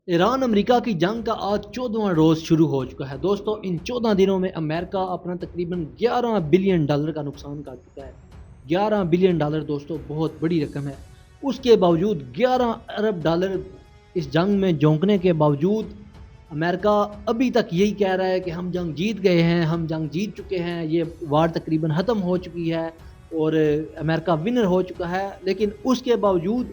ایران امریکہ کی جنگ کا آج 14واں روز شروع ہو چکا ہے دوستو۔ ان 14 دنوں میں امریکہ اپنا تقریباً $11 بلین کا نقصان کر چکا ہے۔ $11 بلین دوستو بہت بڑی رقم ہے۔ اس کے باوجود $11 ارب اس جنگ میں جھونکنے کے باوجود امریکہ ابھی تک یہی کہہ رہا ہے کہ ہم جنگ جیت گئے ہیں، ہم جنگ جیت چکے ہیں، یہ وار تقریباً ختم ہو چکی ہے اور امریکہ ونر ہو چکا ہے، لیکن اس کے باوجود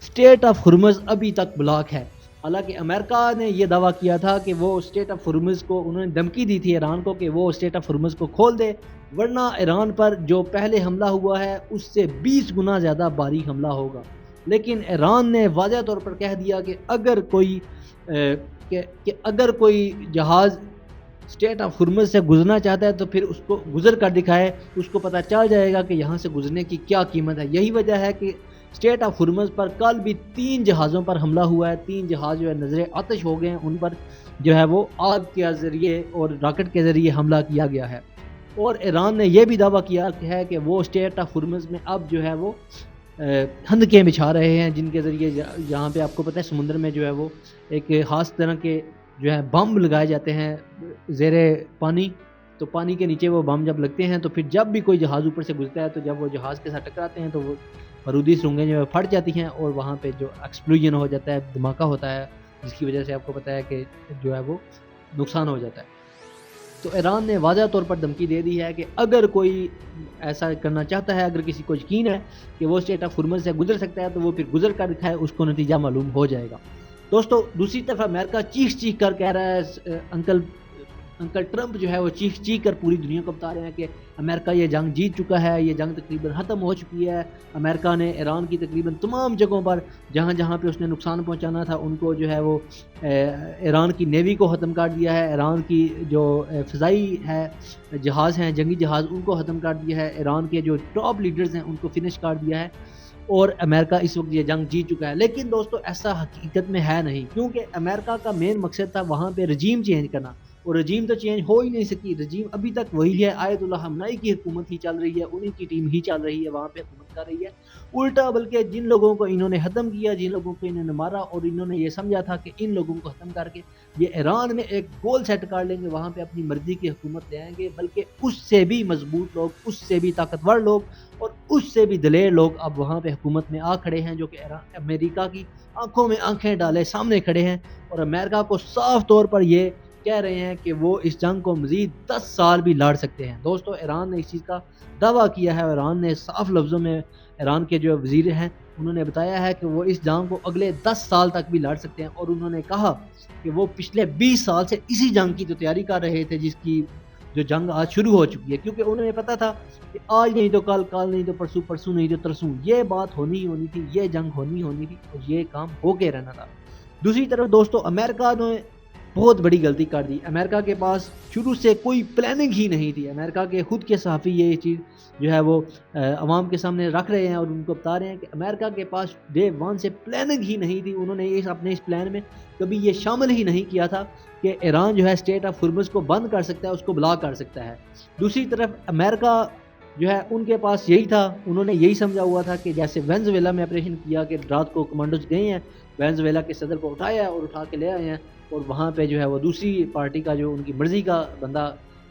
اسٹیٹ آف ہرمز ابھی تک بلاک ہے۔ حالانکہ امریکہ نے یہ دعویٰ کیا تھا کہ وہ اسٹیٹ آف ہرمز کو، انہوں نے دھمکی دی تھی ایران کو کہ وہ اسٹیٹ آف ہرمز کو کھول دے، ورنہ ایران پر جو پہلے حملہ ہوا ہے اس سے 20 گنا زیادہ بھاری حملہ ہوگا۔ لیکن ایران نے واضح طور پر کہہ دیا کہ اگر کوئی جہاز اسٹیٹ آف ہرمز سے گزرنا چاہتا ہے تو پھر اس کو گزر کر دکھائے، اس کو پتہ چل جائے گا کہ یہاں سے گزرنے کی کیا قیمت ہے۔ یہی وجہ ہے کہ اسٹیٹ آف ہرمز پر کل بھی 3 جہازوں پر حملہ ہوا ہے۔ 3 جہاز جو ہے نظر آتش ہو گئے ہیں، ان پر جو ہے وہ آگ کے ذریعے اور راکٹ کے ذریعے حملہ کیا گیا ہے۔ اور ایران نے یہ بھی دعویٰ کیا ہے کہ وہ اسٹیٹ آف ہرمز میں اب جو ہے وہ خندقیں بچھا رہے ہیں، جن کے ذریعے جہاں پہ آپ کو پتہ ہے سمندر میں جو ہے وہ ایک خاص طرح کے جو ہے بم لگائے جاتے ہیں زیر پانی، تو پانی کے نیچے وہ بم جب لگتے ہیں تو پھر جب بھی کوئی جہاز اوپر سے گزرتا ہے تو جب وہ جہاز کے ساتھ ٹکراتے ہیں تو وہ بارودی سرنگیں جو ہے پھٹ جاتی ہیں اور وہاں پہ جو ایکسپلوژن ہو جاتا ہے، دھماکہ ہوتا ہے، جس کی وجہ سے آپ کو پتہ ہے کہ جو ہے وہ نقصان ہو جاتا ہے۔ تو ایران نے واضح طور پر دھمکی دے دی ہے کہ اگر کوئی ایسا کرنا چاہتا ہے، اگر کسی کو یقین ہے کہ وہ اسٹیٹ آف ہرمز سے گزر سکتا ہے تو وہ پھر گزر کر دکھائے، اس کو نتیجہ معلوم ہو جائے گا۔ دوستو دوسری طرف امریکہ چیخ کر کہہ رہا ہے، انکل ٹرمپ جو ہے وہ چیخ کر پوری دنیا کو بتا رہے ہیں کہ امریکہ یہ جنگ جیت چکا ہے، یہ جنگ تقریباً ختم ہو چکی ہے۔ امریکہ نے ایران کی تقریباً تمام جگہوں پر جہاں پہ اس نے نقصان پہنچانا تھا ان کو جو ہے وہ ایران کی نیوی کو ختم کر دیا ہے، ایران کی جو فضائی ہے جہاز ہیں، جنگی جہاز، ان کو ختم کر دیا ہے، ایران کے جو ٹاپ لیڈرز ہیں ان کو فنش کر دیا ہے، اور امریکہ اس وقت یہ جنگ جیت چکا ہے۔ لیکن دوستو ایسا حقیقت میں ہے نہیں، کیونکہ امریکہ کا مین مقصد تھا وہاں پہ رجیم چینج کرنا، اور رجیم تو چینج ہو ہی نہیں سکی۔ رجیم ابھی تک وہی ہے، آیت اللہ خامنئی کی حکومت ہی چل رہی ہے، انہیں کی ٹیم ہی چل رہی ہے، وہاں پہ حکومت کر رہی ہے الٹا، بلکہ جن لوگوں کو انہوں نے ختم کیا، جن لوگوں کو انہوں نے مارا، اور انہوں نے یہ سمجھا تھا کہ ان لوگوں کو ختم کر کے یہ ایران میں ایک گول سیٹ کر لیں گے، وہاں پہ اپنی مرضی کی حکومت لے آئیں گے، بلکہ اس سے بھی مضبوط لوگ، اس سے بھی طاقتور لوگ اور اس سے بھی دلیر لوگ اب وہاں پہ حکومت میں آ کھڑے ہیں، جو کہ امریکہ کی آنکھوں میں آنکھیں ڈالے سامنے کھڑے ہیں، اور امریکہ کو صاف طور پر یہ کہہ رہے ہیں کہ وہ اس جنگ کو مزید 10 سال بھی لڑ سکتے ہیں۔ دوستو ایران نے اس چیز کا دعویٰ کیا ہے، اور ایران نے صاف لفظوں میں، ایران کے جو وزیر ہیں انہوں نے بتایا ہے کہ وہ اس جنگ کو اگلے 10 سال تک بھی لڑ سکتے ہیں، اور انہوں نے کہا کہ وہ پچھلے 20 سال سے اسی جنگ کی تو تیاری کر رہے تھے، جس کی جو جنگ آج شروع ہو چکی ہے، کیونکہ انہوں نے پتا تھا کہ آج نہیں تو کل، کل نہیں تو پرسوں، پرسوں نہیں تو ترسوں یہ بات ہونی تھی، یہ جنگ ہونی تھی، اور یہ کام ہو کے رہنا تھا۔ دوسری طرف دوستو امریکہ نے بہت بڑی غلطی کر دی۔ امریکہ کے پاس شروع سے کوئی پلاننگ ہی نہیں تھی۔ امریکہ کے خود کے صحافی یہ چیز جو ہے وہ عوام کے سامنے رکھ رہے ہیں اور ان کو بتا رہے ہیں کہ امریکہ کے پاس ڈے ون سے پلاننگ ہی نہیں تھی۔ انہوں نے اپنے اس پلان میں کبھی یہ شامل ہی نہیں کیا تھا کہ ایران جو ہے اسٹیٹ آف ہرمز کو بند کر سکتا ہے، اس کو بلاک کر سکتا ہے۔ دوسری طرف امریکہ جو ہے ان کے پاس یہی تھا، انہوں نے یہی سمجھا ہوا تھا کہ جیسے وینزویلا میں آپریشن کیا کہ رات کو کمانڈوز گئے ہیں، وینزویلا کے صدر کو اٹھایا اور اٹھا کے لے آئے ہیں، اور وہاں پہ جو ہے وہ دوسری پارٹی کا جو ان کی مرضی کا بندہ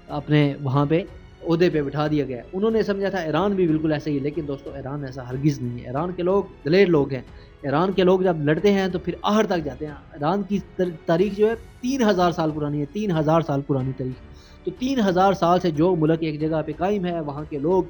اپنے وہاں پہ عہدے پہ بٹھا دیا گیا۔ انہوں نے سمجھا تھا ایران بھی بالکل ایسا ہی ہے، لیکن دوستو ایران ایسا ہرگز نہیں ہے۔ ایران کے لوگ دلیر لوگ ہیں، ایران کے لوگ جب لڑتے ہیں تو پھر آخر تک جاتے ہیں۔ ایران کی تاریخ جو ہے 3000 سال پرانی ہے، 3000 سال پرانی تاریخ۔ تو 3000 سال سے جو ملک ایک جگہ پہ قائم ہے، وہاں کے لوگ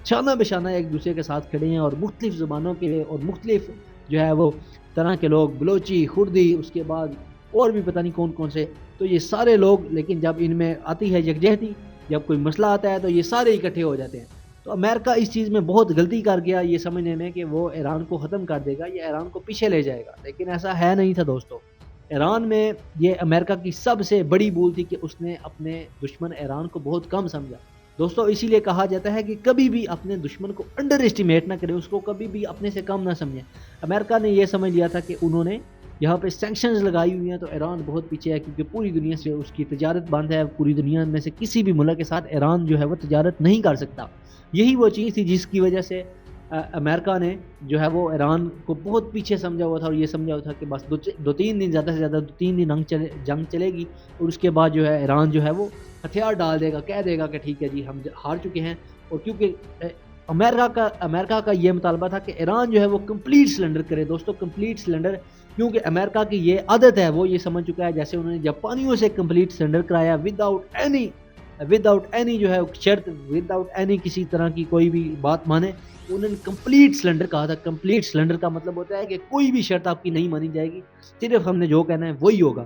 شانہ بشانہ ایک دوسرے کے ساتھ کھڑے ہیں، اور مختلف زبانوں کے اور مختلف جو ہے وہ طرح کے لوگ، بلوچی، خردی، اس کے بعد اور بھی پتہ نہیں کون کون سے، تو یہ سارے لوگ، لیکن جب ان میں آتی ہے یکجہتی، جب کوئی مسئلہ آتا ہے تو یہ سارے اکٹھے ہو جاتے ہیں۔ تو امریکہ اس چیز میں بہت غلطی کر گیا یہ سمجھنے میں کہ وہ ایران کو ختم کر دے گا یا ایران کو پیچھے لے جائے گا، لیکن ایسا ہے نہیں تھا دوستو۔ ایران میں یہ امریکہ کی سب سے بڑی بھول تھی کہ اس نے اپنے دشمن ایران کو بہت کم سمجھا۔ دوستو اسی لیے کہا جاتا ہے کہ کبھی بھی اپنے دشمن کو انڈر اسٹیمیٹ نہ کرے، اس کو کبھی بھی اپنے سے کم نہ سمجھیں۔ امریکہ نے یہ سمجھ لیا تھا کہ انہوں نے یہاں پہ سینکشنز لگائی ہوئی ہیں تو ایران بہت پیچھے ہے، کیونکہ پوری دنیا سے اس کی تجارت بند ہے، پوری دنیا میں سے کسی بھی ملک کے ساتھ ایران جو ہے وہ تجارت نہیں کر سکتا۔ یہی وہ چیز تھی جس کی وجہ سے امریکا نے جو ہے وہ ایران کو بہت پیچھے سمجھا ہوا تھا اور یہ سمجھا ہوا تھا کہ بس 2-3 دن زیادہ سے زیادہ 2-3 دن جنگ چلے گی اور اس کے بعد جو ہے ایران جو ہے وہ ہتھیار ڈال دے گا، کہہ دے گا کہ ٹھیک ہے جی ہم ہار چکے ہیں. اور کیونکہ امریکہ کا یہ مطالبہ تھا کہ ایران جو ہے وہ کمپلیٹ سلنڈر کرے. دوستو کمپلیٹ سلنڈر، کیونکہ امریکہ کی یہ عادت ہے، وہ یہ سمجھ چکا ہے جیسے انہوں نے جاپانیوں سے کمپلیٹ سلنڈر کرایا ود آؤٹ اینی جو ہے شرط، ود آؤٹ اینی کسی طرح کی کوئی بھی بات مانے. انہوں نے کمپلیٹ سلنڈر کہا تھا. کمپلیٹ سلنڈر کا مطلب ہوتا ہے کہ کوئی بھی شرط آپ کی نہیں مانی جائے گی، صرف ہم نے جو کہنا ہے وہی ہوگا.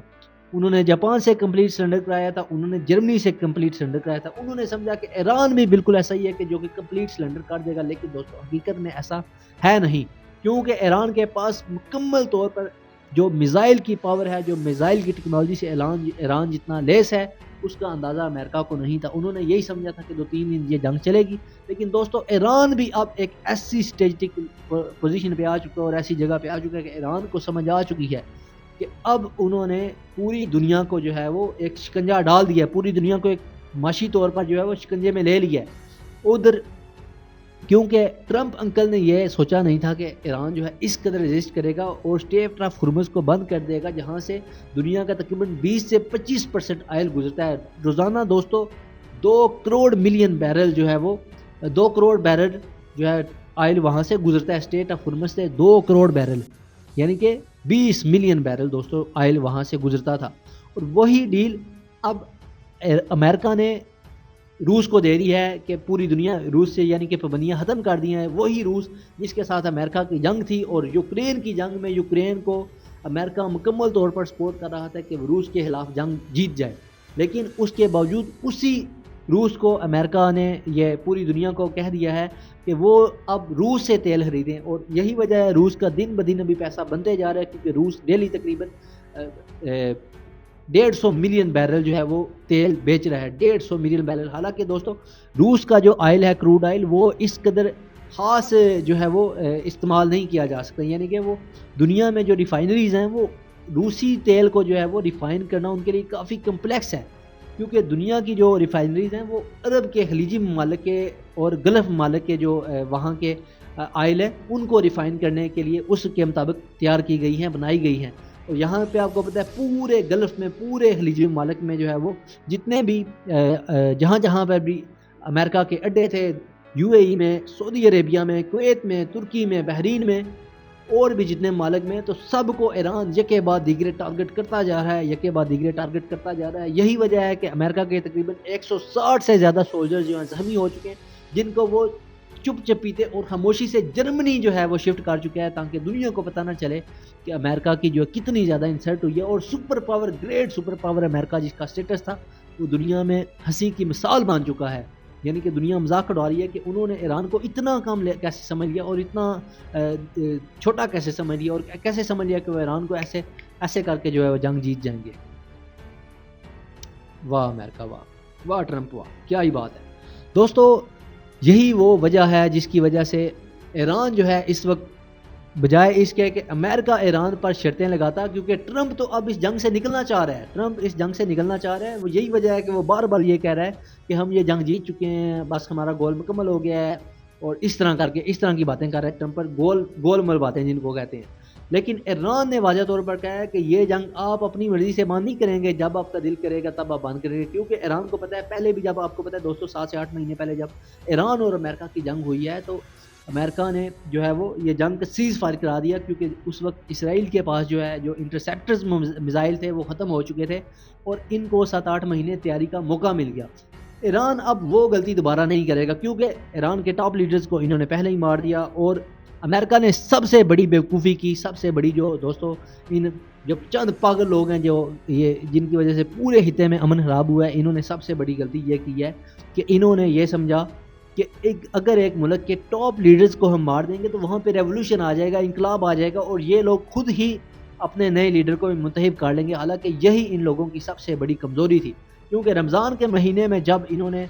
انہوں نے جاپان سے کمپلیٹ سرنڈر کرایا تھا، انہوں نے جرمنی سے کمپلیٹ سرنڈر کرایا تھا. انہوں نے سمجھا کہ ایران بھی بالکل ایسا ہی ہے کہ جو کہ کمپلیٹ سرنڈر کر دے گا، لیکن دوستو حقیقت میں ایسا ہے نہیں، کیونکہ ایران کے پاس مکمل طور پر جو میزائل کی پاور ہے، جو میزائل کی ٹیکنالوجی سے ایران جتنا لیس ہے، اس کا اندازہ امریکہ کو نہیں تھا. انہوں نے یہی سمجھا تھا کہ 2-3 دن یہ جنگ چلے گی. لیکن دوستو ایران بھی اب ایک ایسی اسٹریٹجک پوزیشن پہ آ چکا ہے اور ایسی جگہ پہ آ چکا ہے کہ ایران کو سمجھ آ چکی ہے کہ اب انہوں نے پوری دنیا کو جو ہے وہ ایک شکنجہ ڈال دیا ہے، پوری دنیا کو ایک معاشی طور پر جو ہے وہ شکنجے میں لے لیا ہے. ادھر کیونکہ ٹرمپ انکل نے یہ سوچا نہیں تھا کہ ایران جو ہے اس قدر ریزسٹ کرے گا اور اسٹریٹ آف ہرمز کو بند کر دے گا، جہاں سے دنیا کا تقریباً 20 سے 25% آئل گزرتا ہے روزانہ. دوستو 2 کروڑ ملین بیرل جو ہے وہ 2 کروڑ بیرل جو ہے آئل وہاں سے گزرتا ہے، اسٹریٹ آف ہرمز سے 2 کروڑ بیرل، یعنی کہ 20 ملین بیرل دوستو آئل وہاں سے گزرتا تھا. اور وہی ڈیل اب امریکہ نے روس کو دے دی ہے کہ پوری دنیا روس سے یعنی کہ پابندیاں ختم کر دی ہیں. وہی روس جس کے ساتھ امریکہ کی جنگ تھی، اور یوکرین کی جنگ میں یوکرین کو امریکہ مکمل طور پر سپورٹ کر رہا تھا کہ روس کے خلاف جنگ جیت جائے. لیکن اس کے باوجود اسی روس کو امریکہ نے یہ پوری دنیا کو کہہ دیا ہے کہ وہ اب روس سے تیل خریدیں. اور یہی وجہ ہے روس کا دن بدن ابھی پیسہ بنتے جا رہا ہے، کیونکہ روس ڈیلی تقریباً 150 ملین بیرل جو ہے وہ تیل بیچ رہا ہے، 150 ملین بیرل. حالانکہ دوستو روس کا جو آئل ہے، کروڈ آئل، وہ اس قدر خاص جو ہے وہ استعمال نہیں کیا جا سکتا. یعنی کہ وہ دنیا میں جو ریفائنریز ہیں وہ روسی تیل کو جو ہے وہ ریفائن کرنا ان کے لیے کافی کمپلیکس ہے، کیونکہ دنیا کی جو ریفائنریز ہیں وہ عرب کے خلیجی ممالک کے اور گلف ممالک کے جو وہاں کے آئل ہے ان کو ریفائن کرنے کے لیے اس کے مطابق تیار کی گئی ہیں، بنائی گئی ہیں. اور یہاں پہ آپ کو پتہ ہے پورے گلف میں، پورے خلیجی ممالک میں جو ہے وہ جتنے بھی جہاں جہاں پر بھی امریکہ کے اڈے تھے، UAE میں، سعودی عربیہ میں، کویت میں، ترکی میں، بحرین میں، اور بھی جتنے ممالک میں، تو سب کو ایران یکے بعد دیگرے ٹارگٹ کرتا جا رہا ہے، یکے بعد دیگرے ٹارگٹ کرتا جا رہا ہے. یہی وجہ ہے کہ امریکہ کے تقریباً 160 سے زیادہ سولجر جو ہیں زخمی ہو چکے ہیں، جن کو وہ چپ چپیتے اور خاموشی سے جرمنی جو ہے وہ شفٹ کر چکا ہے، تاکہ دنیا کو پتہ نہ چلے کہ امریکہ کی جو کتنی زیادہ انسلٹ ہوئی ہے. اور super power, great super power امریکہ جس کا سٹیٹس تھا وہ دنیا میں ہنسی کی مثال بن چکا ہے. یعنی کہ دنیا مذاق اڑا رہی ہے کہ انہوں نے ایران کو اتنا کم کیسے سمجھ لیا اور اتنا چھوٹا کیسے سمجھ لیا، اور کیسے سمجھ لیا کہ وہ ایران کو ایسے کر کے جو ہے وہ جنگ جیت جائیں گے. واہ امریکہ، واہ واہ ٹرمپ، واہ کیا ہی بات ہے. دوستو یہی وہ وجہ ہے جس کی وجہ سے ایران جو ہے اس وقت بجائے اس کے کہ امریکہ ایران پر شرطیں لگاتا، کیونکہ ٹرمپ تو اب اس جنگ سے نکلنا چاہ رہا ہے، ٹرمپ اس جنگ سے نکلنا چاہ رہا ہے. وہ یہی وجہ ہے کہ وہ بار بار یہ کہہ رہا ہے کہ ہم یہ جنگ جیت چکے ہیں، بس ہمارا گول مکمل ہو گیا ہے، اور اس طرح کر کے اس طرح کی باتیں کر رہا ہے ٹرمپ پر، گول مول باتیں جن کو کہتے ہیں. لیکن ایران نے واضح طور پر کہا ہے کہ یہ جنگ آپ اپنی مرضی سے بند نہیں کریں گے، جب آپ کا دل کرے گا تب آپ بند کریں گے. کیونکہ ایران کو پتہ ہے پہلے بھی، جب آپ کو پتہ ہے دوستو 7 سے 8 مہینے پہلے جب ایران اور امریکہ کی جنگ ہوئی ہے تو امریکہ نے جو ہے وہ یہ جنگ کا سیز فائر کرا دیا، کیونکہ اس وقت اسرائیل کے پاس جو ہے جو انٹرسیپٹرز میزائل تھے وہ ختم ہو چکے تھے اور ان کو 7-8 مہینے تیاری کا موقع مل گیا. ایران اب وہ غلطی دوبارہ نہیں کرے گا، کیونکہ ایران کے ٹاپ لیڈرز کو انہوں نے پہلے ہی مار دیا. اور امریکہ نے سب سے بڑی بیوقوفی کی، سب سے بڑی جو دوستو ان جو چند پاگل لوگ ہیں جو یہ جن کی وجہ سے پورے خطے میں امن خراب ہوا ہے، انہوں نے سب سے بڑی غلطی یہ کی ہے کہ انہوں نے یہ سمجھا کہ اگر ایک ملک کے ٹاپ لیڈرز کو ہم مار دیں گے تو وہاں پہ ریولوشن آ جائے گا، انقلاب آ جائے گا، اور یہ لوگ خود ہی اپنے نئے لیڈر کو منتخب کر لیں گے. حالانکہ یہی ان لوگوں کی سب سے بڑی کمزوری تھی، کیونکہ رمضان کے مہینے میں جب انہوں نے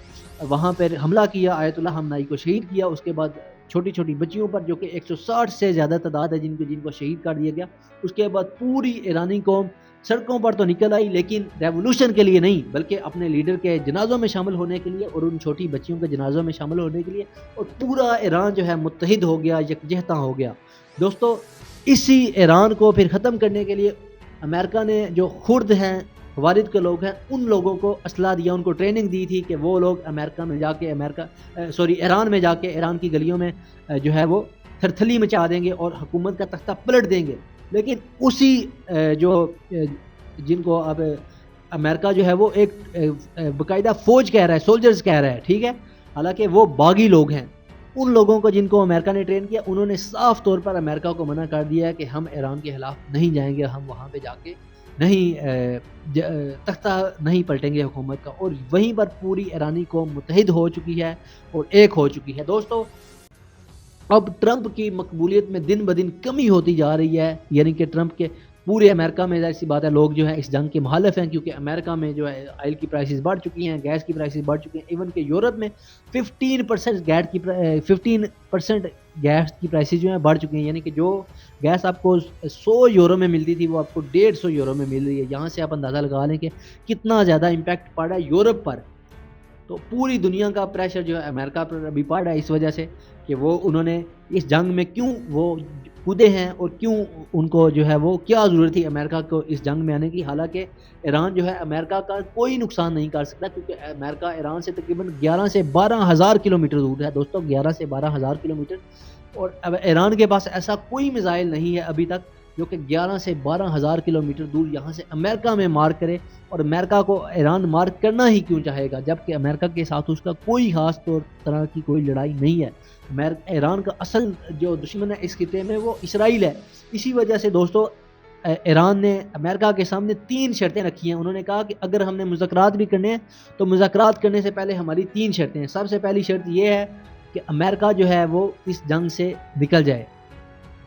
وہاں پر حملہ کیا، آیت اللہ خامنائی کو شہید کیا، اس کے بعد چھوٹی چھوٹی بچیوں پر جو کہ 160 سے زیادہ تعداد ہے جن کو شہید کر دیا گیا، اس کے بعد پوری ایرانی قوم سڑکوں پر تو نکل آئی لیکن ریولوشن کے لیے نہیں، بلکہ اپنے لیڈر کے جنازوں میں شامل ہونے کے لیے اور ان چھوٹی بچیوں کے جنازوں میں شامل ہونے کے لیے، اور پورا ایران جو ہے متحد ہو گیا، یکجہتاں ہو گیا۔ دوستو اسی ایران کو پھر ختم کرنے کے لیے امریکہ نے جو خرد ہیں، والد کے لوگ ہیں، ان لوگوں کو اسلحہ دیا، ان کو ٹریننگ دی تھی کہ وہ لوگ امریکہ میں جا کے ایران میں جا کے ایران کی گلیوں میں جو ہے وہ تھرتھلی مچا دیں گے اور حکومت کا تختہ پلٹ دیں گے۔ لیکن اسی جو جن کو اب امریکہ جو ہے وہ ایک باقاعدہ فوج کہہ رہا ہے، سولجرز کہہ رہا ہے، ٹھیک ہے، حالانکہ وہ باغی لوگ ہیں۔ ان لوگوں کو جن کو امریکہ نے ٹرین کیا، انہوں نے صاف طور پر امریکہ کو منع کر دیا ہے کہ ہم ایران کے خلاف نہیں جائیں گے، ہم وہاں پہ جا کے نہیں تختہ نہیں پلٹیں گے حکومت کا، اور وہیں پر پوری ایرانی قوم متحد ہو چکی ہے اور ایک ہو چکی ہے۔ دوستو اب ٹرمپ کی مقبولیت میں دن بدن کمی ہوتی جا رہی ہے، یعنی کہ ٹرمپ کے پورے امریکہ میں ظاہر سی بات ہے لوگ جو ہے اس جنگ کے مخالف ہیں، کیونکہ امریکہ میں جو ہے آئل کی پرائسز بڑھ چکی ہیں، گیس کی پرائسز بڑھ چکی ہیں، ایون کہ یورپ میں 15% گیس کی پرائسز جو ہیں بڑھ چکی ہیں، یعنی کہ جو گیس آپ کو 100 یورو میں ملتی تھی وہ آپ کو 150 یورو میں مل رہی ہے۔ یہاں سے آپ اندازہ لگا لیں کہ کتنا زیادہ امپیکٹ پڑ رہا ہے یورپ پر۔ تو پوری دنیا کا پریشر جو ہے امریکہ پر ابھی پڑ رہا ہے، اس وجہ سے کہ وہ انہوں نے اس جنگ میں کیوں وہ کودے ہیں اور کیوں ان کو جو ہے وہ کیا ضرورت تھی امریکہ کو اس جنگ میں آنے کی، حالانکہ ایران جو ہے امریکہ کا کوئی نقصان نہیں کر سکتا، کیونکہ امریکہ ایران سے تقریباً 11 سے 12 ہزار کلومیٹر دور ہے۔ دوستو 11 سے 12 ہزار کلومیٹر، اور اب ایران کے پاس ایسا کوئی میزائل نہیں ہے ابھی تک جو کہ 11 سے 12 ہزار کلومیٹر دور یہاں سے امریکہ میں مار کرے، اور امریکہ کو ایران مار کرنا ہی کیوں چاہے گا جبکہ امریکہ کے ساتھ اس کا کوئی خاص طرح کی کوئی لڑائی نہیں ہے۔ ایران کا اصل جو دشمن ہے اس خطے میں وہ اسرائیل ہے۔ اسی وجہ سے دوستو ایران نے امریکہ کے سامنے 3 شرطیں رکھی ہیں۔ انہوں نے کہا کہ اگر ہم نے مذاکرات بھی کرنے ہیں تو مذاکرات کرنے سے پہلے ہماری 3 شرطیں ہیں۔ سب سے پہلی شرط یہ ہے کہ امریکہ جو ہے وہ اس جنگ سے نکل جائے،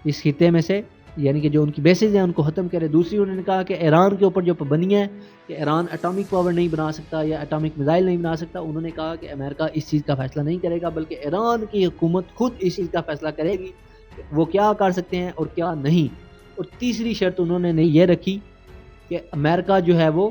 اس خطے میں سے، یعنی کہ جو ان کی بیسز ہیں ان کو ختم کرے۔ دوسری انہوں نے کہا کہ ایران کے اوپر جو پابندیاں ہیں کہ ایران ایٹامک پاور نہیں بنا سکتا یا ایٹامک میزائل نہیں بنا سکتا، انہوں نے کہا کہ امریکہ اس چیز کا فیصلہ نہیں کرے گا بلکہ ایران کی حکومت خود اس چیز کا فیصلہ کرے گی کہ وہ کیا کر سکتے ہیں اور کیا نہیں۔ اور تیسری شرط انہوں نے یہ رکھی کہ امریکہ جو ہے وہ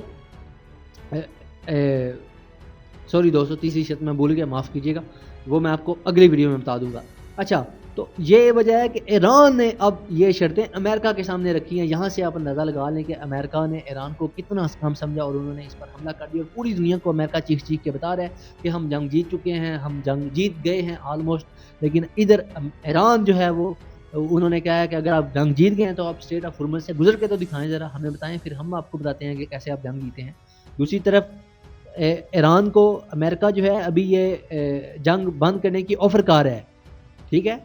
سوری دوستو تیسری شرط میں بھول گیا، معاف کیجیے گا، وہ میں آپ کو اگلی ویڈیو میں بتا دوں گا۔ اچھا، تو یہ وجہ ہے کہ ایران نے اب یہ شرطیں امریکہ کے سامنے رکھی ہیں۔ یہاں سے آپ اندازہ لگا لیں کہ امریکہ نے ایران کو کتنا کم سمجھا اور انہوں نے اس پر حملہ کر دیا، اور پوری دنیا کو امریکہ چیخ کے بتا رہا ہے کہ ہم جنگ جیت چکے ہیں، ہم جنگ جیت گئے ہیں آلموسٹ۔ لیکن ادھر ایران جو ہے وہ انہوں نے کہا ہے کہ اگر آپ جنگ جیت گئے ہیں تو آپ اسٹریٹ آف ہرمز سے گزر کے تو دکھائیں، ذرا ہمیں بتائیں، پھر ہم آپ کو بتاتے ہیں کہ کیسے آپ جنگ جیتے ہیں۔ دوسری طرف ایران کو امریکہ جو ہے ابھی یہ جنگ بند کرنے کی آفر کر رہا ہے، ٹھیک ہے،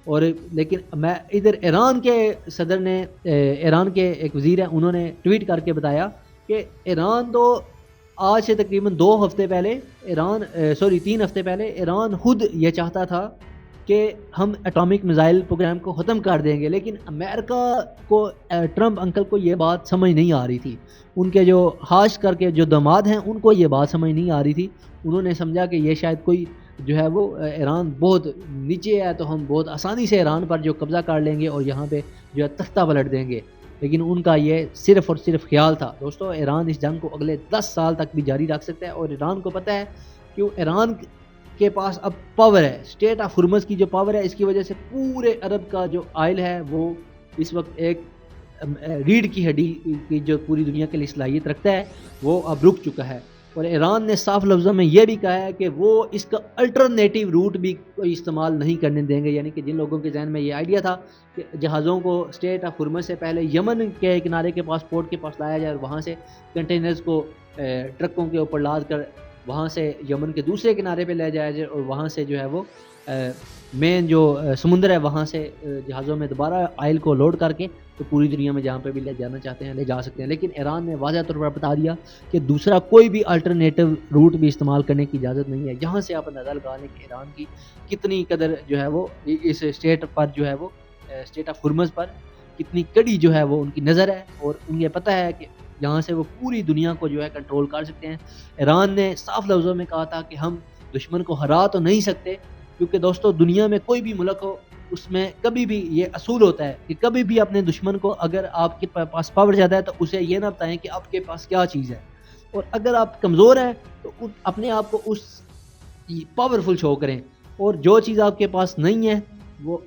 اور لیکن میں ادھر ایران کے صدر نے ایران کے ایک وزیر ہیں انہوں نے ٹویٹ کر کے بتایا کہ ایران تو آج سے تقریباً 2 ہفتے پہلے 3 ہفتے پہلے ایران خود یہ چاہتا تھا کہ ہم ایٹامک میزائل پروگرام کو ختم کر دیں گے، لیکن امریکہ کو ٹرمپ انکل کو یہ بات سمجھ نہیں آ رہی تھی، ان کے جو خاص کر کے جو داماد ہیں ان کو یہ بات سمجھ نہیں آ رہی تھی۔ انہوں نے سمجھا کہ یہ شاید کوئی جو ہے وہ ایران بہت نیچے ہے تو ہم بہت آسانی سے ایران پر جو قبضہ کر لیں گے اور یہاں پہ جو ہے تختہ پلٹ دیں گے، لیکن ان کا یہ صرف اور صرف خیال تھا۔ دوستو ایران اس جنگ کو اگلے 10 سال تک بھی جاری رکھ سکتا ہے، اور ایران کو پتہ ہے کہ ایران کے پاس اب پاور ہے، اسٹیٹ آف ہرمز کی جو پاور ہے، اس کی وجہ سے پورے عرب کا جو آئل ہے وہ اس وقت ایک ریڑھ کی ہڈی کی جو پوری دنیا کے لیے صلاحیت رکھتا ہے وہ اب رک چکا ہے۔ اور ایران نے صاف لفظوں میں یہ بھی کہا ہے کہ وہ اس کا الٹرنیٹیو روٹ بھی کوئی استعمال نہیں کرنے دیں گے، یعنی کہ جن لوگوں کے ذہن میں یہ آئیڈیا تھا کہ جہازوں کو اسٹیٹ آف ہرمز سے پہلے یمن کے کنارے کے پاس پورٹ کے پاس لایا جائے اور وہاں سے کنٹینرز کو ٹرکوں کے اوپر لاد کر وہاں سے یمن کے دوسرے کنارے پہ لے جایا جائے، اور وہاں سے جو ہے وہ مین جو سمندر ہے وہاں سے جہازوں میں دوبارہ آئل کو لوڈ کر کے تو پوری دنیا میں جہاں پہ بھی لے جانا چاہتے ہیں لے جا سکتے ہیں۔ لیکن ایران نے واضح طور پر بتا دیا کہ دوسرا کوئی بھی الٹرنیٹیو روٹ بھی استعمال کرنے کی اجازت نہیں ہے۔ یہاں سے آپ اندازہ لگا لیں کہ ایران کی کتنی قدر جو ہے وہ اس اسٹیٹ پر جو ہے وہ اسٹیٹ آف ہرمز پر کتنی کڑی جو ہے وہ ان کی نظر ہے، اور انہیں پتہ ہے کہ یہاں سے وہ پوری دنیا کو جو ہے کنٹرول کر سکتے ہیں۔ ایران نے صاف لفظوں میں کہا تھا کہ ہم دشمن کو ہرا تو نہیں سکتے، کیونکہ دوستو دنیا میں کوئی بھی ملک ہو اس میں کبھی بھی یہ اصول ہوتا ہے کہ کبھی بھی اپنے دشمن کو اگر آپ کے پاس پاور زیادہ ہے تو اسے یہ نہ بتائیں کہ آپ کے پاس کیا چیز ہے، اور اگر آپ کمزور ہیں تو اپنے آپ کو اس پاورفل شو کریں، اور جو چیز آپ کے پاس نہیں ہے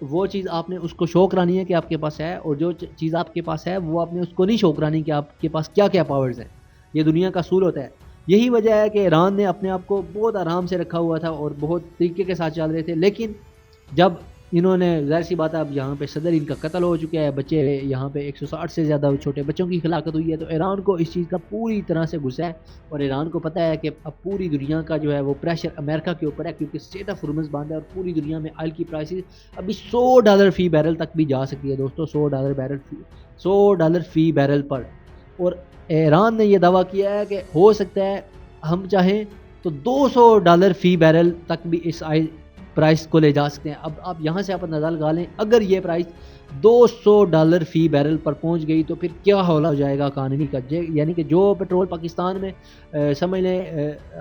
وہ چیز آپ نے اس کو شو کرانی ہے کہ آپ کے پاس ہے، اور جو چیز آپ کے پاس ہے وہ آپ نے اس کو نہیں شو کرانی کہ آپ کے پاس کیا کیا پاورز ہیں۔ یہ دنیا کا اصول ہوتا ہے۔ یہی وجہ ہے کہ ایران نے اپنے آپ کو بہت آرام سے رکھا ہوا تھا اور بہت طریقے کے ساتھ چل رہے تھے، لیکن جب انہوں نے ظاہر سی بات ہے اب یہاں پہ صدر ان کا قتل ہو چکا ہے، بچے یہاں پہ 160 سے زیادہ چھوٹے بچوں کی ہلاکت ہوئی ہے، تو ایران کو اس چیز کا پوری طرح سے غصہ ہے، اور ایران کو پتہ ہے کہ اب پوری دنیا کا جو ہے وہ پریشر امریکہ کے اوپر ہے، کیونکہ اسٹیٹ آف ہرمز بند ہے اور پوری دنیا میں آئل کی پرائسز ابھی $100 فی بیرل تک بھی جا سکتی ہے دوستو، $100 فی بیرل پر۔ اور ایران نے یہ دعویٰ کیا ہے کہ ہو سکتا ہے ہم چاہیں تو $200 فی بیرل تک بھی اس آئل پرائس کو لے جا سکتے ہیں۔ اب آپ یہاں سے آپ اندازہ لگا لیں، اگر یہ پرائس $200 فی بیرل پر پہنچ گئی تو پھر کیا حال ہو جائے گا اکانومی کا، یعنی کہ جو پیٹرول پاکستان میں سمجھ لیں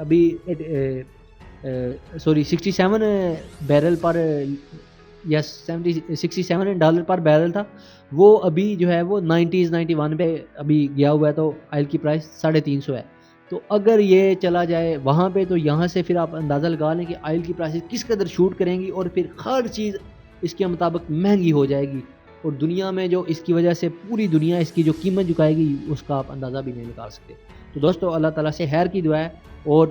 ابھی 67 بیرل پر یا $67 پر بیرل تھا، وہ ابھی جو ہے وہ 91 پہ ابھی گیا ہوا ہے، تو آئل کی پرائس 350 ہے۔ تو اگر یہ چلا جائے وہاں پہ تو یہاں سے پھر آپ اندازہ لگا لیں کہ آئل کی پرائسز کس قدر شوٹ کریں گی، اور پھر ہر چیز اس کے مطابق مہنگی ہو جائے گی، اور دنیا میں جو اس کی وجہ سے پوری دنیا اس کی جو قیمت جھکائے گی اس کا آپ اندازہ بھی نہیں لگا سکتے۔ تو دوستو اللہ تعالیٰ سے خیر کی دعا ہے، اور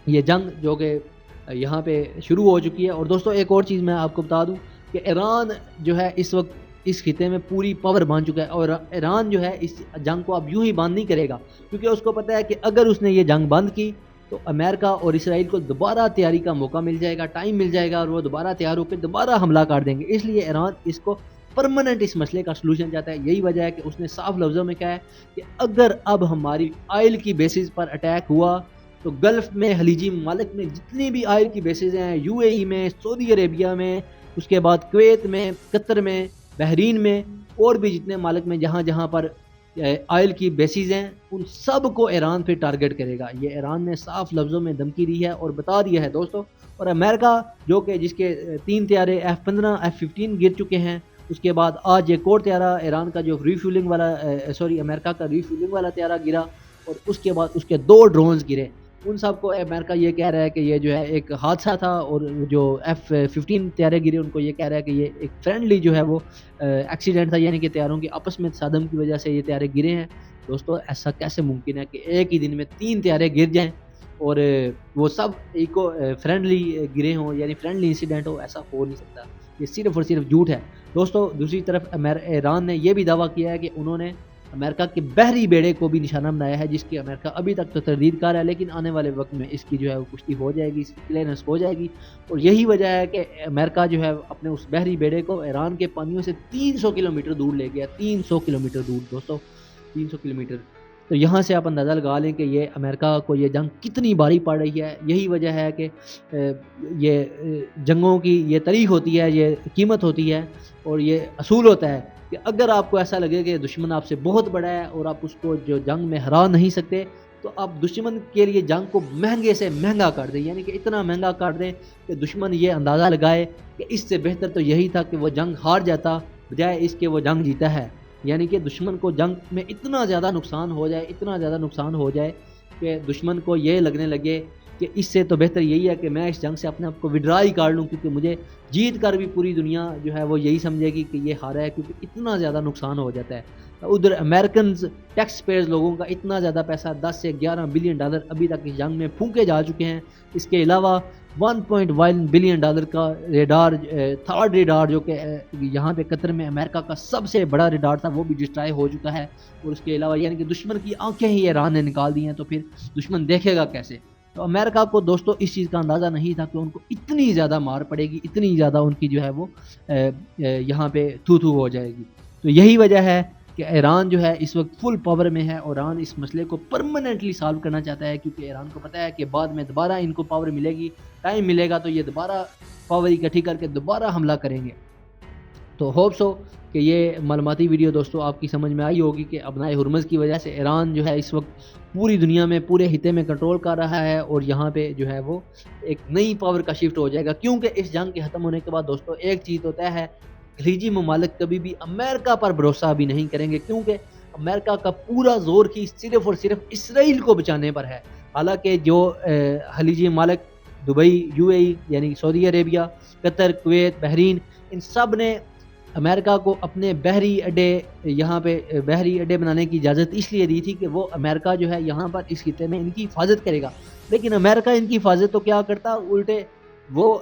یہ جنگ جو کہ یہاں پہ شروع ہو چکی ہے۔ اور دوستو ایک اور چیز میں آپ کو بتا دوں کہ ایران جو ہے اس وقت اس خطے میں پوری پاور بن چکا ہے، اور ایران جو ہے اس جنگ کو اب یوں ہی بند نہیں کرے گا، کیونکہ اس کو پتہ ہے کہ اگر اس نے یہ جنگ بند کی تو امریکہ اور اسرائیل کو دوبارہ تیاری کا موقع مل جائے گا، ٹائم مل جائے گا، اور وہ دوبارہ تیار ہو کے دوبارہ حملہ کر دیں گے۔ اس لیے ایران اس کو پرماننٹ اس مسئلے کا سلوشن چاہتا ہے۔ یہی وجہ ہے کہ اس نے صاف لفظوں میں کہا ہے کہ اگر اب ہماری آئل کی بیسز پر اٹیک ہوا تو گلف میں خلیجی ممالک میں جتنی بھی آئل کی بیسز ہیں، UAE میں، سعودی عربیہ میں، اس کے بعد کویت میں، قطر میں، بحرین میں، اور بھی جتنے ممالک میں جہاں جہاں پر آئل کی بیسز ہیں ان سب کو ایران پہ ٹارگٹ کرے گا۔ یہ ایران نے صاف لفظوں میں دھمکی دی ہے اور بتا دیا ہے دوستو۔ اور امریکہ جو کہ جس کے 3 طیارے F-15 F-15 گر چکے ہیں، اس کے بعد آج ایک اور طیارہ ایران کا جو امریکہ کا ریفیولنگ والا طیارہ گرا، اور اس کے بعد اس کے 2 ڈرونز گرے۔ ان سب کو امریکہ یہ کہہ رہا ہے کہ یہ جو ہے ایک حادثہ تھا، اور جو F-15 طیارے گرے ان کو یہ کہہ رہا ہے کہ یہ ایک فرینڈلی جو ہے وہ ایکسیڈنٹ تھا، یعنی کہ طیاروں کی آپس میں تصادم کی وجہ سے یہ طیارے گرے ہیں۔ دوستو ایسا کیسے ممکن ہے کہ ایک ہی دن میں 3 طیارے گر جائیں اور وہ سب ایکو فرینڈلی گرے ہوں، یعنی فرینڈلی انسیڈنٹ ہو؟ ایسا ہو نہیں سکتا، یہ صرف اور صرف جھوٹ ہے دوستو۔ دوسری طرف ایران نے یہ بھی دعویٰ کیا ہے کہ انہوں نے امریکہ کے بحری بیڑے کو بھی نشانہ بنایا ہے، جس کی امریکہ ابھی تک تو تردید کر رہا ہے، لیکن آنے والے وقت میں اس کی جو ہے وہ پشتی ہو جائے گی، اس کی کلیئرنس ہو جائے گی۔ اور یہی وجہ ہے کہ امریکہ جو ہے اپنے اس بحری بیڑے کو ایران کے پانیوں سے 300 کلومیٹر دور لے گیا، 300 کلومیٹر دور دوستو، 300 کلومیٹر۔ تو یہاں سے آپ اندازہ لگا لیں کہ یہ امریکہ کو یہ جنگ کتنی باری پڑ رہی ہے۔ یہی وجہ ہے کہ یہ جنگوں کی یہ تاریخ ہوتی ہے، یہ قیمت ہوتی ہے، اور یہ اصول ہوتا ہے کہ اگر آپ کو ایسا لگے کہ دشمن آپ سے بہت بڑا ہے اور آپ اس کو جو جنگ میں ہرا نہیں سکتے، تو آپ دشمن کے لیے جنگ کو مہنگے سے مہنگا کر دیں، یعنی کہ اتنا مہنگا کر دیں کہ دشمن یہ اندازہ لگائے کہ اس سے بہتر تو یہی تھا کہ وہ جنگ ہار جاتا بجائے اس کے وہ جنگ جیتا ہے۔ یعنی کہ دشمن کو جنگ میں اتنا زیادہ نقصان ہو جائے کہ دشمن کو یہ لگنے لگے کہ اس سے تو بہتر یہی ہے کہ میں اس جنگ سے اپنے آپ کو وڈرا ہی کر لوں، کیونکہ مجھے جیت کر بھی پوری دنیا جو ہے وہ یہی سمجھے گی کہ یہ ہارا ہے، کیونکہ اتنا زیادہ نقصان ہو جاتا ہے۔ ادھر امریکنز ٹیکس پیئرز لوگوں کا اتنا زیادہ پیسہ $10 سے $11 بلین ابھی تک اس جنگ میں پھونکے جا چکے ہیں۔ اس کے علاوہ $1.1 بلین کا ریڈار، تھرڈ ریڈار جو کہ یہاں پہ قطر میں امریکہ کا سب سے بڑا ریڈار تھا، وہ بھی ڈسٹرائے ہو چکا ہے۔ اور اس کے علاوہ یعنی کہ دشمن کی آنکھیں ہی ایران نے نکال دی ہیں، تو پھر دشمن دیکھے گا کیسے؟ تو امریکہ کو دوستو اس چیز کا اندازہ نہیں تھا کہ ان کو اتنی زیادہ مار پڑے گی، اتنی زیادہ ان کی جو ہے وہ یہاں پہ تھو ہو جائے گی۔ تو یہی وجہ ہے کہ ایران جو ہے اس وقت فل پاور میں ہے، اور ایران اس مسئلے کو پرماننٹلی سالو کرنا چاہتا ہے، کیونکہ ایران کو پتہ ہے کہ بعد میں دوبارہ ان کو پاور ملے گی، ٹائم ملے گا تو یہ دوبارہ پاور اکٹھی کر کے دوبارہ حملہ کریں گے۔ تو ہوپس ہو کہ یہ معلوماتی ویڈیو دوستوں آپ کی سمجھ میں آئی ہوگی کہ ابنائے ہرمز کی وجہ سے ایران جو ہے اس وقت پوری دنیا میں پورے خطے میں کنٹرول کر رہا ہے، اور یہاں پہ جو ہے وہ ایک نئی پاور کا شفٹ ہو جائے گا، کیونکہ اس جنگ کے ختم ہونے کے بعد دوستوں ایک چیز تو طے ہے، خلیجی ممالک کبھی بھی امریکہ پر بھروسہ بھی نہیں کریں گے، کیونکہ امریکہ کا پورا زور کی صرف اور صرف اسرائیل کو بچانے پر ہے۔ حالانکہ جو خلیجی ممالک دبئی، یو اے ای یعنی سعودی عربیہ، قطر، کویت، بحرین، ان سب نے امریکہ کو اپنے بحری اڈے یہاں پہ بحری اڈے بنانے کی اجازت اس لیے دی تھی کہ وہ امریکہ جو ہے یہاں پر اس خطے میں ان کی حفاظت کرے گا، لیکن امریکہ ان کی حفاظت تو کیا کرتا، الٹے وہ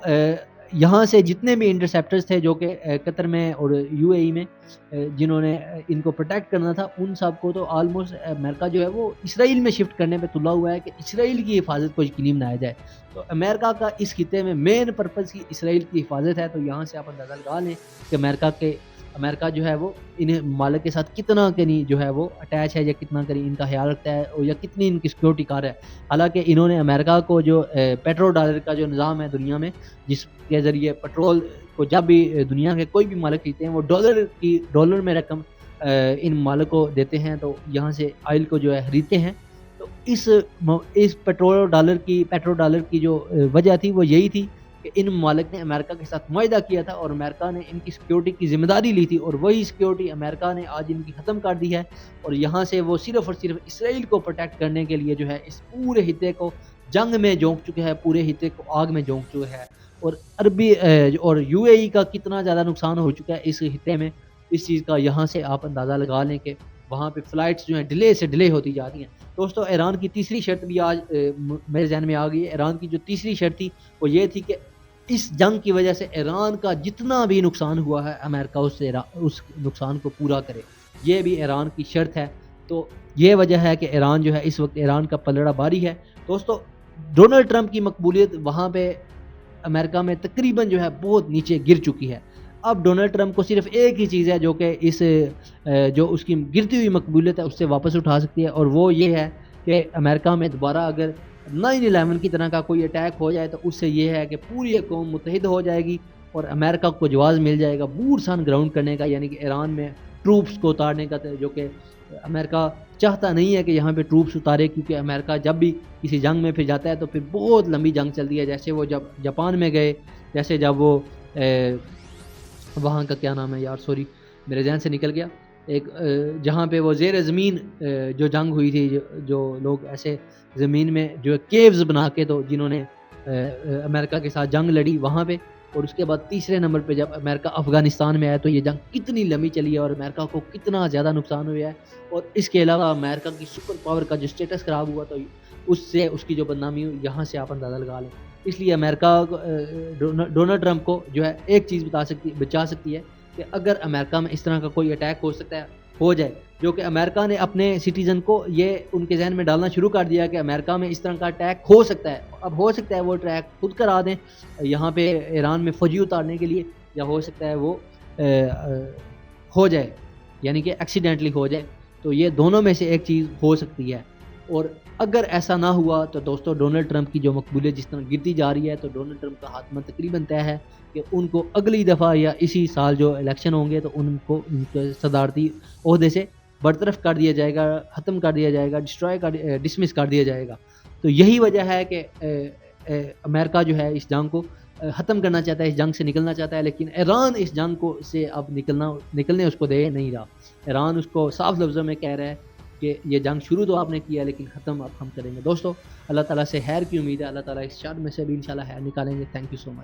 یہاں سے جتنے بھی انٹرسیپٹرز تھے جو کہ قطر میں اور یو اے ای میں جنہوں نے ان کو پروٹیکٹ کرنا تھا، ان سب کو تو آلموسٹ امریکہ جو ہے وہ اسرائیل میں شفٹ کرنے پہ تلا ہوا ہے کہ اسرائیل کی حفاظت کو یقینی بنایا جائے۔ تو امریکہ کا اس خطے میں مین پرپز کی اسرائیل کی حفاظت ہے، تو یہاں سے آپ اندازہ لگا لیں کہ امریکہ جو ہے وہ ان ممالک کے ساتھ کتنا کنی جو ہے وہ اٹیچ ہے، یا کتنا کنی ان کا خیال رکھتا ہے، اور یا کتنی ان کی سیکورٹی کار ہے۔ حالانکہ انہوں نے امریکہ کو جو پیٹرو ڈالر کا جو نظام ہے دنیا میں، جس کے ذریعے پیٹرول کو جب بھی دنیا کے کوئی بھی ممالک خریدتے ہیں وہ ڈالر میں رقم ان ممالک کو دیتے ہیں، تو یہاں سے آئل کو جو ہے خریدتے ہیں۔ تو اس پیٹرو ڈالر کی جو وجہ تھی وہ یہی تھی کہ ان ممالک نے امریکہ کے ساتھ معاہدہ کیا تھا، اور امریکہ نے ان کی سیکیورٹی کی ذمہ داری لی تھی، اور وہی سیکیورٹی امریکہ نے آج ان کی ختم کر دی ہے، اور یہاں سے وہ صرف اور صرف اسرائیل کو پروٹیکٹ کرنے کے لیے جو ہے اس پورے خطے کو جنگ میں جھونک چکے ہیں، پورے خطے کو آگ میں جھونک چکے ہے۔ اور عربی اور یو اے ای کا کتنا زیادہ نقصان ہو چکا ہے اس خطے میں، اس چیز کا یہاں سے آپ اندازہ لگا لیں کہ وہاں پہ فلائٹس جو ہیں ڈیلے سے ڈیلے ہوتی جا رہی ہیں۔ دوستو ایران کی تیسری شرط بھی آج میرے ذہن میں آ گئی ہے۔ ایران کی جو تیسری شرط تھی وہ یہ تھی کہ اس جنگ کی وجہ سے ایران کا جتنا بھی نقصان ہوا ہے امریکہ اس نقصان کو پورا کرے، یہ بھی ایران کی شرط ہے۔ تو یہ وجہ ہے کہ ایران جو ہے اس وقت ایران کا پلڑا باری ہے۔ دوستو ڈونلڈ ٹرمپ کی مقبولیت وہاں پہ امریکہ میں تقریباً جو ہے بہت نیچے گر چکی ہے۔ اب ڈونلڈ ٹرمپ کو صرف ایک ہی چیز ہے جو کہ جو اس کی گرتی ہوئی مقبولیت ہے اس سے واپس اٹھا سکتی ہے، اور وہ یہ ہے کہ امریکہ میں دوبارہ اگر 9/11 کی طرح کا کوئی اٹیک ہو جائے تو اس سے یہ ہے کہ پوری قوم متحد ہو جائے گی، اور امریکہ کو جواز مل جائے گا بوٹس آن گراؤنڈ کرنے کا، یعنی کہ ایران میں ٹروپس کو اتارنے کا، جو کہ امریکہ چاہتا نہیں ہے کہ یہاں پہ ٹروپس اتارے، کیونکہ امریکہ جب بھی کسی جنگ میں پھر جاتا ہے تو پھر بہت لمبی جنگ چلتی ہے، جیسے وہ جب جاپان میں گئے، جیسے جب وہ وہاں کا کیا نام ہے یار، سوری میرے ذہن سے نکل گیا، ایک جہاں پہ وہ زیر زمین جو جنگ ہوئی تھی، جو لوگ ایسے زمین میں جو کیوز بنا کے تو جنہوں نے امریکہ کے ساتھ جنگ لڑی وہاں پہ، اور اس کے بعد تیسرے نمبر پہ جب امریکہ افغانستان میں آیا تو یہ جنگ کتنی لمبی چلی ہے اور امریکہ کو کتنا زیادہ نقصان ہوا ہے، اور اس کے علاوہ امریکہ کی سپر پاور کا جو اسٹیٹس خراب ہوا تو اس سے اس کی جو بدنامی ہوئی، یہاں سے آپ اندازہ لگا لیں۔ اس لیے امریکہ ڈونلڈ ٹرمپ کو جو ہے ایک چیز بچا سکتی ہے کہ اگر امریکہ میں اس طرح کا کوئی اٹیک ہو جائے، جو کہ امریکہ نے اپنے سٹیزن کو یہ ان کے ذہن میں ڈالنا شروع کر دیا کہ امریکہ میں اس طرح کا اٹیک ہو سکتا ہے، اب ہو سکتا ہے وہ اٹیک خود کرا دیں یہاں پہ ایران میں فوجی اتارنے کے لیے، یا ہو سکتا ہے وہ ہو جائے یعنی کہ ایکسیڈنٹلی ہو جائے، تو یہ دونوں میں سے ایک چیز ہو سکتی ہے۔ اور اگر ایسا نہ ہوا تو دوستو ڈونلڈ ٹرمپ کی جو مقبولیت جس طرح گرتی جا رہی ہے، تو ڈونلڈ ٹرمپ کا خاتمہ تقریباً طے ہے کہ ان کو اگلی دفعہ یا اسی سال جو الیکشن ہوں گے تو ان کو ان کے صدارتی عہدے سے برطرف کر دیا جائے گا، ختم کر دیا جائے گا، ڈسمس کر دیا جائے گا۔ تو یہی وجہ ہے کہ امریکہ جو ہے اس جنگ کو ختم کرنا چاہتا ہے، اس جنگ سے نکلنا چاہتا ہے، لیکن ایران اس جنگ کو سے اب نکلنے اس کو دے نہیں رہا۔ ایران اس کو صاف لفظوں میں کہہ رہا ہے کہ یہ جنگ شروع تو آپ نے کیا لیکن ختم اب ہم کریں گے۔ دوستو اللہ تعالیٰ سے خیر کی امید ہے، اللہ تعالیٰ اس شر میں سے بھی انشاءاللہ خیر نکالیں گے۔ Thank you so much.